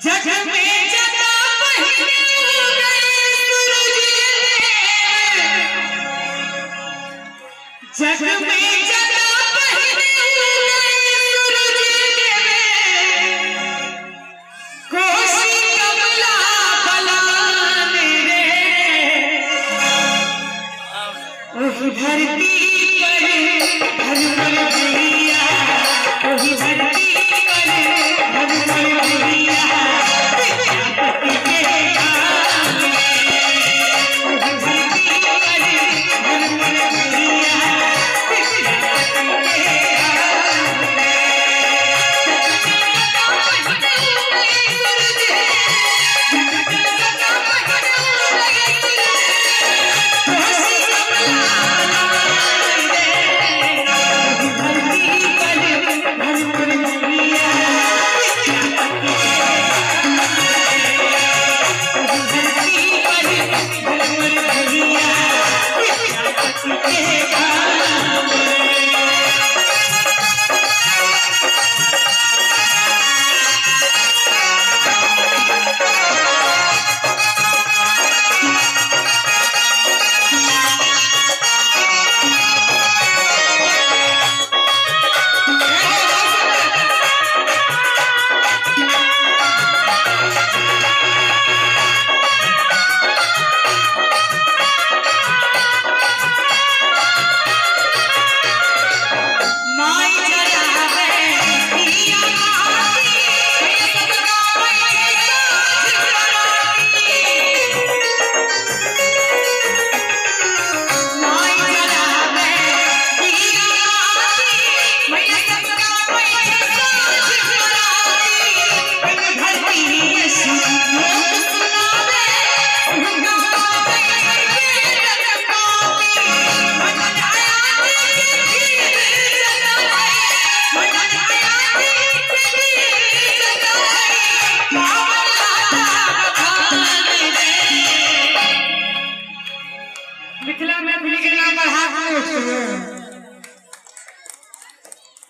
जग में जगा पहले सूरज जग में जगा पहले सूरज कोसी कमला बलाने रे ओही धरती पर भर भैया ओही धरती पर भर भैया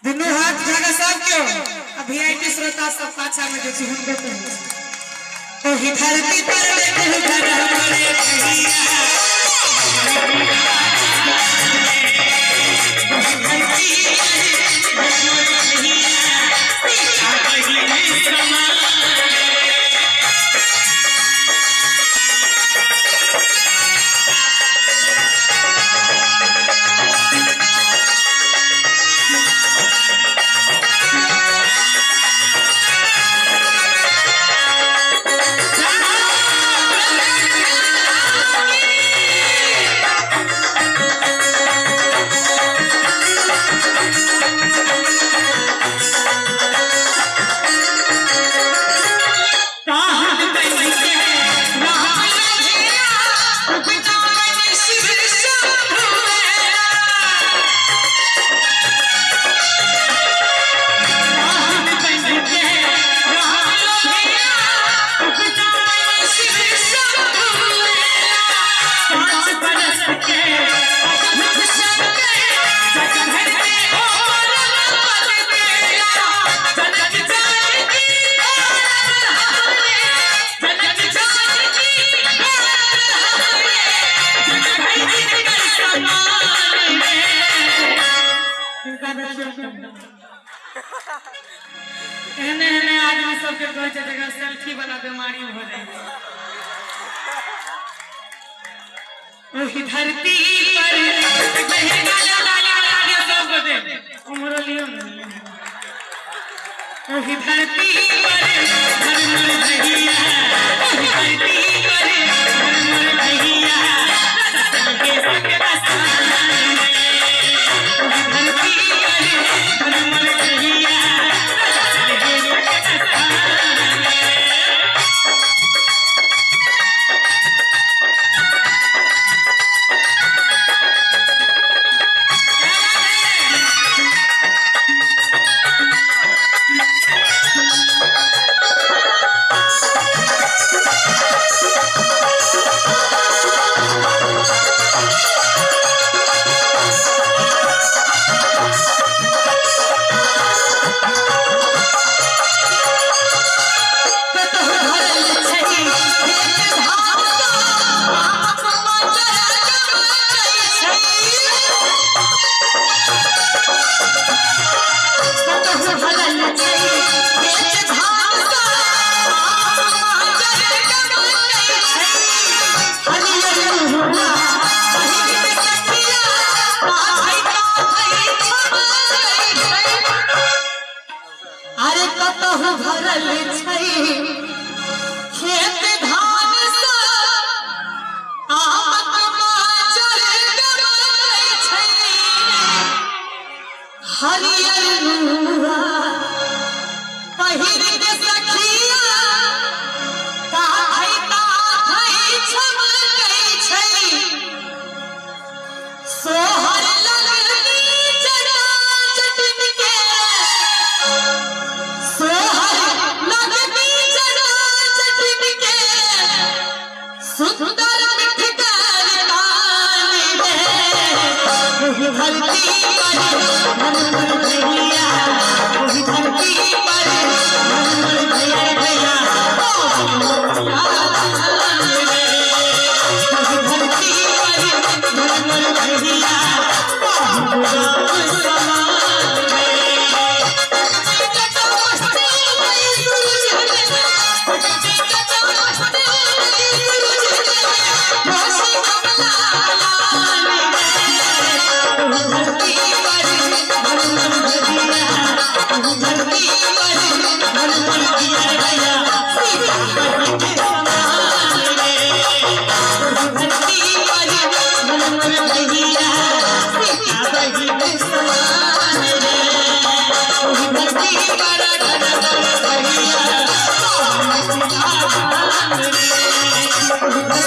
दोनों हाथ जगह सब क्यों अब वीआईपी श्रोता सब पाछा में देखी हुनके तो ही धरती पर देखो घर हमारे भैया आदमी सबके कहे जगह सेल्फी वाला बीमारी हो जाए धरती पर धरती भरल छै खेत धान सा माजर कमाई छै हरियर हुआ पहिर सखिया काहे काहे छमाई छै अरे कतहु भरल छै खेत धान सा आमक माजर कमाई छै हरियर हुआ पहिर के सखिया काहे काहे छमकै छै सोहर लगनी जड़ा जटिन के सोहर लगनी जड़ा जटिन के सुंदर मिठकर कान में वही धरती पर मन भैया वही धरती पर मन भैया भैया वही धरती पर मन भैया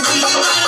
Thank you.